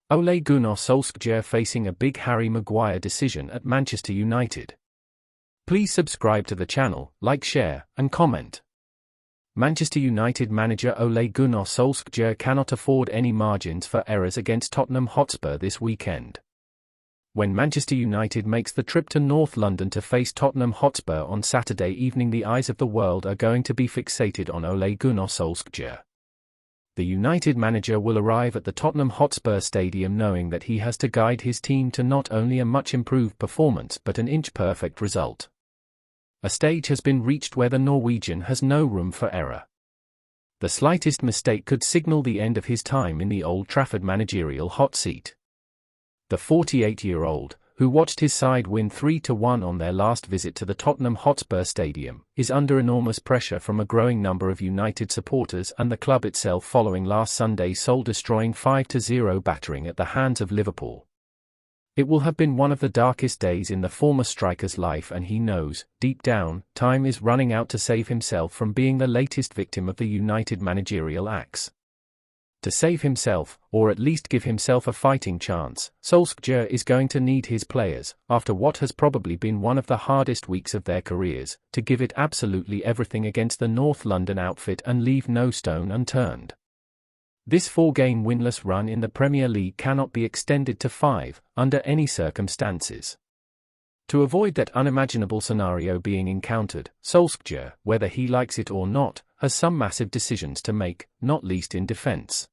Ole Gunnar Solskjaer facing a big Harry Maguire decision at Manchester United. Please subscribe to the channel, like, share, and comment. Manchester United manager Ole Gunnar Solskjaer cannot afford any margins for errors against Tottenham Hotspur this weekend. When Manchester United makes the trip to North London to face Tottenham Hotspur on Saturday evening, the eyes of the world are going to be fixated on Ole Gunnar Solskjaer. The United manager will arrive at the Tottenham Hotspur Stadium knowing that he has to guide his team to not only a much improved performance but an inch-perfect result. A stage has been reached where the Norwegian has no room for error. The slightest mistake could signal the end of his time in the Old Trafford managerial hot seat. The 48-year-old, who watched his side win 3-1 on their last visit to the Tottenham Hotspur Stadium, is under enormous pressure from a growing number of United supporters and the club itself following last Sunday's soul-destroying 5-0 battering at the hands of Liverpool. It will have been one of the darkest days in the former striker's life, and he knows, deep down, time is running out to save himself from being the latest victim of the United managerial axe. To save himself, or at least give himself a fighting chance, Solskjaer is going to need his players, after what has probably been one of the hardest weeks of their careers, to give it absolutely everything against the North London outfit and leave no stone unturned. This 4-game winless run in the Premier League cannot be extended to 5, under any circumstances. To avoid that unimaginable scenario being encountered, Solskjaer, whether he likes it or not, has some massive decisions to make, not least in defence.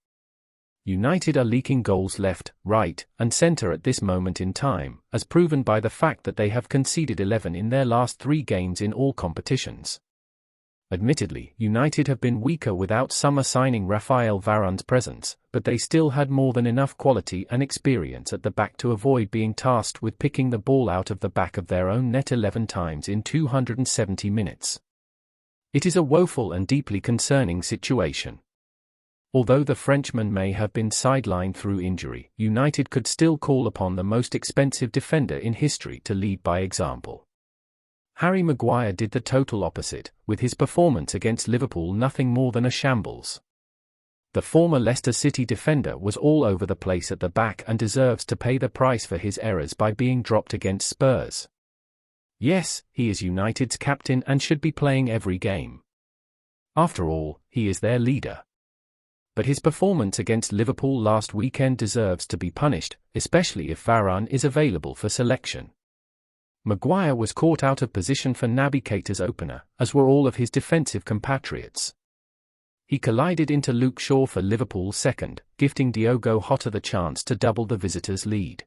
United are leaking goals left, right, and centre at this moment in time, as proven by the fact that they have conceded 11 in their last 3 games in all competitions. Admittedly, United have been weaker without summer signing Raphael Varane's presence, but they still had more than enough quality and experience at the back to avoid being tasked with picking the ball out of the back of their own net 11 times in 270 minutes. It is a woeful and deeply concerning situation. Although the Frenchman may have been sidelined through injury, United could still call upon the most expensive defender in history to lead by example. Harry Maguire did the total opposite, with his performance against Liverpool nothing more than a shambles. The former Leicester City defender was all over the place at the back and deserves to pay the price for his errors by being dropped against Spurs. Yes, he is United's captain and should be playing every game. After all, he is their leader. But his performance against Liverpool last weekend deserves to be punished, especially if Varane is available for selection. Maguire was caught out of position for Naby Keita's opener, as were all of his defensive compatriots. He collided into Luke Shaw for Liverpool's second, gifting Diogo Jota the chance to double the visitors' lead.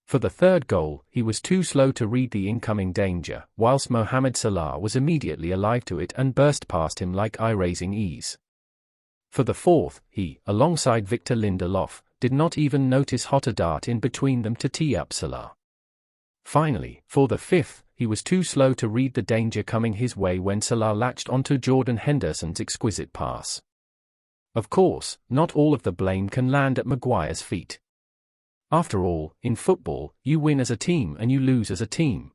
For the third goal, he was too slow to read the incoming danger, whilst Mohamed Salah was immediately alive to it and burst past him like eye-raising ease. For the fourth, he, alongside Victor Lindelof, did not even notice Jota dart in between them to tee up Salah. Finally, for the fifth, he was too slow to read the danger coming his way when Salah latched onto Jordan Henderson's exquisite pass. Of course, not all of the blame can land at Maguire's feet. After all, in football, you win as a team and you lose as a team.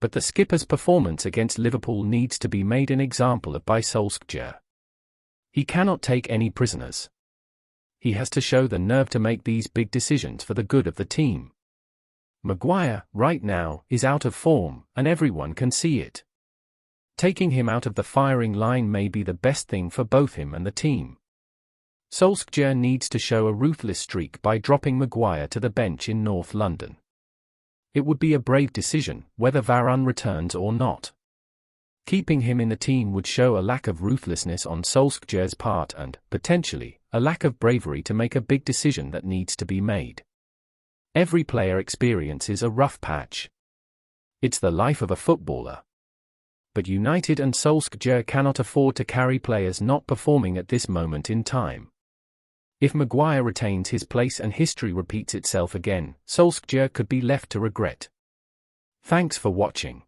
But the skipper's performance against Liverpool needs to be made an example of by Solskjaer. He cannot take any prisoners. He has to show the nerve to make these big decisions for the good of the team. Maguire, right now, is out of form, and everyone can see it. Taking him out of the firing line may be the best thing for both him and the team. Solskjaer needs to show a ruthless streak by dropping Maguire to the bench in North London. It would be a brave decision, whether Varane returns or not. Keeping him in the team would show a lack of ruthlessness on Solskjaer's part and, potentially, a lack of bravery to make a big decision that needs to be made. Every player experiences a rough patch. It's the life of a footballer. But United and Solskjaer cannot afford to carry players not performing at this moment in time. If Maguire retains his place and history repeats itself again, Solskjaer could be left to regret. Thanks for watching.